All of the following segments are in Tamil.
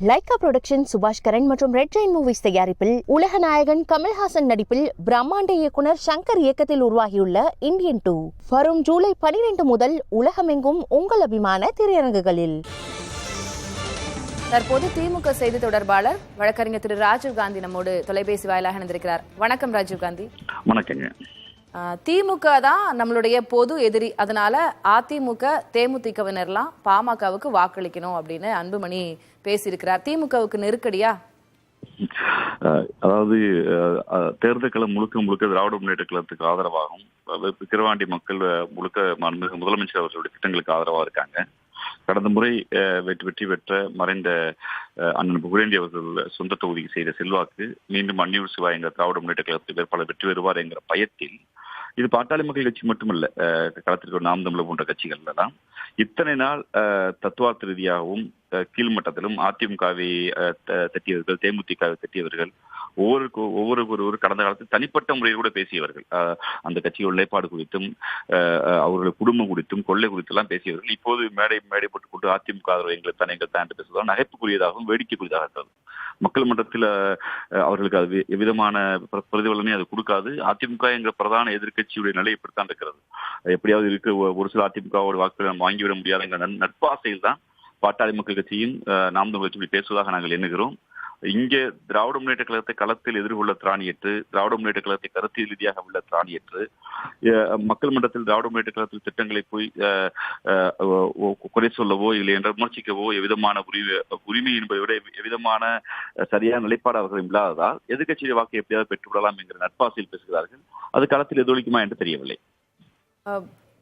லைகா புரொடக்ஷன் சுபாஷ் கரன் மற்றும் ரெட் ஜெயின் மூவிஸ் தயாரிப்பில் உலக நாயகன் கமல்ஹாசன் நடிப்பில் பிரம்மாண்ட இயக்குனர் சங்கர் இயக்கத்தில் உருவாகியுள்ள இந்தியன் 2 வரும் ஜூலை 12 முதல் உலகமெங்கும் உங்கள் அபிமான திரையரங்குகளில். தற்போது திமுக செய்தி தொடர்பாளர் வழக்கறிஞர் திரு ராஜீவ் காந்தி நம்மோடு தொலைபேசி வாயிலாக இணைந்திருக்கிறார். வணக்கம் ராஜீவ் காந்தி. வணக்கங்க. திமுக தான் நம்மளுடைய பொது எதிரி, அதனால அதிமுக தேமுதிகவினர்லாம் பாமகவுக்கு வாக்களிக்கணும் அப்படின்னு அன்புமணி பேசியிருக்கிறார். திமுகவுக்கு நெருக்கடியா? அதாவது தேர்தல் களம் முழுக்க திராவிட முன்னேற்ற கழகத்துக்கு ஆதரவாகும். விக்கிரவாண்டி மக்கள் முழுக்க முதலமைச்சர் அவர்களுடைய திட்டங்களுக்கு ஆதரவாக இருக்காங்க. கடந்த முறை வெற்றி பெற்ற மறைந்த அண்ணன் புகழேந்தி அவர்கள் சொந்த தொகுதிக்கு செய்த செல்வாக்கு மீண்டும் அன்னியூர் சிவா என்ற திராவிட முன்னேற்ற கழகத்தில் வேட்பாளர் வெற்றி பெறுவார் என்கிற பயத்தில், இது பாட்டாளி மக்கள் கட்சி மட்டுமல்ல, களத்திற்கு நாம் தமிழர் போன்ற கட்சிகள்ல தான் இத்தனை நாள் தத்துவார்த்த ரீதியாகவும் கீழ்மட்டத்திலும் அதிமுகவை தட்டியவர்கள், தேமுதிகவை தட்டியவர்கள், ஒவ்வொரு கடந்த காலத்தில் தனிப்பட்ட முறையில் கூட பேசியவர்கள், அந்த கட்சியோட நிலைப்பாடு குறித்தும் அவர்களுடைய குடும்பம் குறித்தும் கொள்ளை குறித்தும் எல்லாம் பேசியவர்கள் இப்போது மேடை போட்டுக் கொண்டு அதிமுக எங்களை தான் பேசுவதால் நகைப்புக்குரியதாகவும் வேடிக்கைக்குரியதாக இருக்கிறது. மக்கள் மன்றத்தில் அவர்களுக்கு அது எவ்விதமான பிரதிபலனை அது கொடுக்காது. அதிமுக என்ற பிரதான எதிர்கட்சியுடைய நிலை இப்படித்தான் இருக்கிறது. எப்படியாவது இருக்க ஒரு சில அதிமுகவோட வாக்குகளை வாங்கிவிட முடியாத என்ற நட்பாசையில் தான் பாட்டாளி மக்கள் கட்சியின் நாம் தமிழர் கட்சி பேசுவதாக நாங்கள் எண்ணுகிறோம். இங்கே திராவிட முன்னேற்ற கழகத்தை களத்தில் எதிர்கொள்ள திராணியற்று, திராவிட முன்னேற்ற கழகத்தை கருத்தியல் ரீதியாக உள்ள திராணியற்று, மக்கள் மன்றத்தில் திராவிட முன்னேற்ற கழகத்தில் திட்டங்களை போய் குறை சொல்லவோ இல்லை என்ற விமர்சிக்கவோ எவ்விதமான உரிமை என்பதை விட எவ்விதமான சரியான நிலைப்பாடு அவர்கள் இல்லாததால் எதிர்கட்சியை வாக்கு எப்படியாவது பெற்றுவிடலாம் என்கிற நட்பாசையில் பேசுகிறார்கள். அது களத்தில் எதிரொலிக்குமா என்று தெரியவில்லை.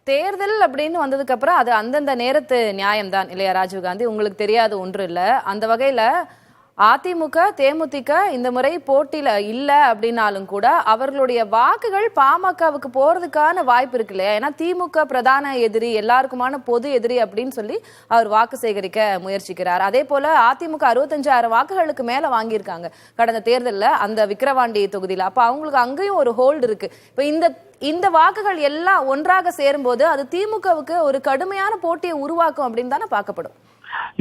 தேர்தல் அப்படின்னு வந்ததுக்கு அப்புறம் அது அந்தந்த நேரத்து நியாயம்தான் இல்லையா ராஜீவ்காந்தி? உங்களுக்கு தெரியாத ஒன்று இல்லை. அந்த வகையில அதிமுக தேமுதிக இந்த முறை போட்டியில இல்ல அப்படின்னாலும் கூட அவர்களுடைய வாக்குகள் பாமகவுக்கு போறதுக்கான வாய்ப்பு இருக்கு இல்லையா? ஏன்னா திமுக பிரதான எதிரி, எல்லாருக்குமான பொது எதிரி அப்படின்னு சொல்லி அவர் வாக்கு சேகரிக்க முயற்சிக்கிறார். அதே போல அதிமுக 65,000 வாக்குகளுக்கு மேல வாங்கியிருக்காங்க கடந்த தேர்தலில் அந்த விக்கிரவாண்டி தொகுதியில. அப்ப அவங்களுக்கு அங்கேயும் ஒரு ஹோல்டு இருக்கு. இப்ப இந்த வாக்குகள் எல்லாம் ஒன்றாக சேரும்போது அது திமுகவுக்கு ஒரு கடுமையான போட்டியை உருவாக்கும் அப்படின்னு தானே பார்க்கப்படும்.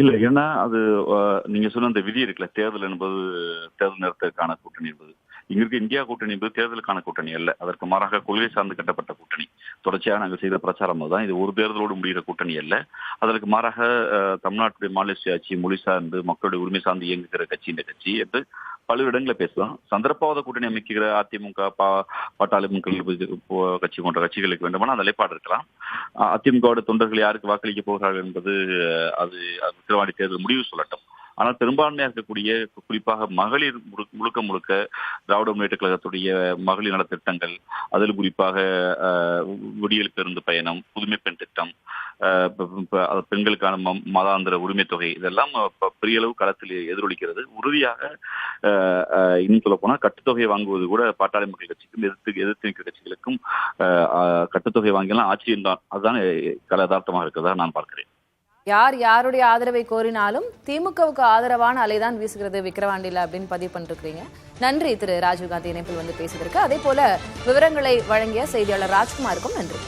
இல்ல, ஏன்னா அது நீங்க சொன்ன அந்த விதி இருக்குல்ல, தேர்தல் என்பது தேர்தல் நேரத்திற்கான கூட்டணி என்பது. இங்க இருக்க இந்தியா கூட்டணி என்பது தேர்தலுக்கான கூட்டணி அல்ல, அதற்கு மாறாக கொள்கை சார்ந்து கட்டப்பட்ட கூட்டணி. தொடர்ச்சியாக நாங்கள் செய்த பிரச்சாரம் தான். இது ஒரு தேர்தலோடு முடிகிற கூட்டணி அல்ல. அதற்கு மாறாக தமிழ்நாட்டுடைய மாநில சுயாட்சி, மொழி சார்ந்து மக்களுடைய உரிமை சார்ந்து இயங்குகிற கட்சி இந்த கட்சி என்று பல இடங்களை பேசலாம். சந்தர்ப்பவாத கூட்டணி அமைக்கிற அதிமுக, பாட்டாளி மக்கள் கட்சி போன்ற கட்சிகளுக்கு வேண்டுமானால் அந்த நிலைப்பாடு இருக்கலாம். அதிமுகவோட தொண்டர்கள் யாருக்கு வாக்களிக்க போகிறார்கள் என்பது அது விக்கிரவாண்டி தேர்தல் முடிவு சொல்லட்டும். ஆனால் பெரும்பான்மையாக இருக்கக்கூடிய குறிப்பாக மகளிர் முழுக்க திராவிட முன்னேற்ற கழகத்துடைய மகளிர் நலத்திட்டங்கள், அதில் குறிப்பாக விடியல் பேருந்து பயணம், புதுமை பெண் திட்டம், பெண்களுக்கான மாதாந்திர உரிமை தொகை, இதெல்லாம் பெரிய அளவு களத்தில் எதிரொலிக்கிறது. உறுதியாக இன்னும் சொல்ல போனால் கட்டுத்தொகை வாங்குவது கூட பாட்டாளி மக்கள் கட்சிக்கும் எதிர்த்து நிற்கிற கட்சிகளுக்கும் கட்டுத்தொகை வாங்கியெல்லாம் ஆச்சரியம்தான். அதுதான் யதார்த்தமாக இருக்கிறதா நான் பார்க்கிறேன். யாருடைய ஆதரவை கோரினாலும் திமுகவுக்கு ஆதரவான அலைதான் வீசுகிறது விக்கிரவாண்டியில அப்படின்னு பதிவு பண்ணிருக்கீங்க. நன்றி திரு ராஜீவ்காந்தி இணைப்பில் வந்து பேசியதற்கு. அதே போல விவரங்களை வழங்கிய செய்தியாளர் ராஜ்குமாருக்கும் நன்றி.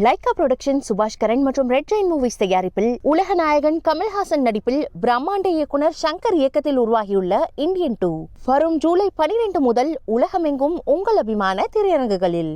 லைகா புரொடக்ஷன் சுபாஷ் கரன் மற்றும் ரெட் ஜெயின் மூவிஸ் தயாரிப்பில் உலக நாயகன் கமல்ஹாசன் நடிப்பில் பிரம்மாண்ட இயக்குனர் சங்கர் இயக்கத்தில் உருவாகியுள்ள இந்தியன் 2 வரும் ஜூலை 12 முதல் உலகமெங்கும் உங்கள் அபிமான திரையரங்குகளில்.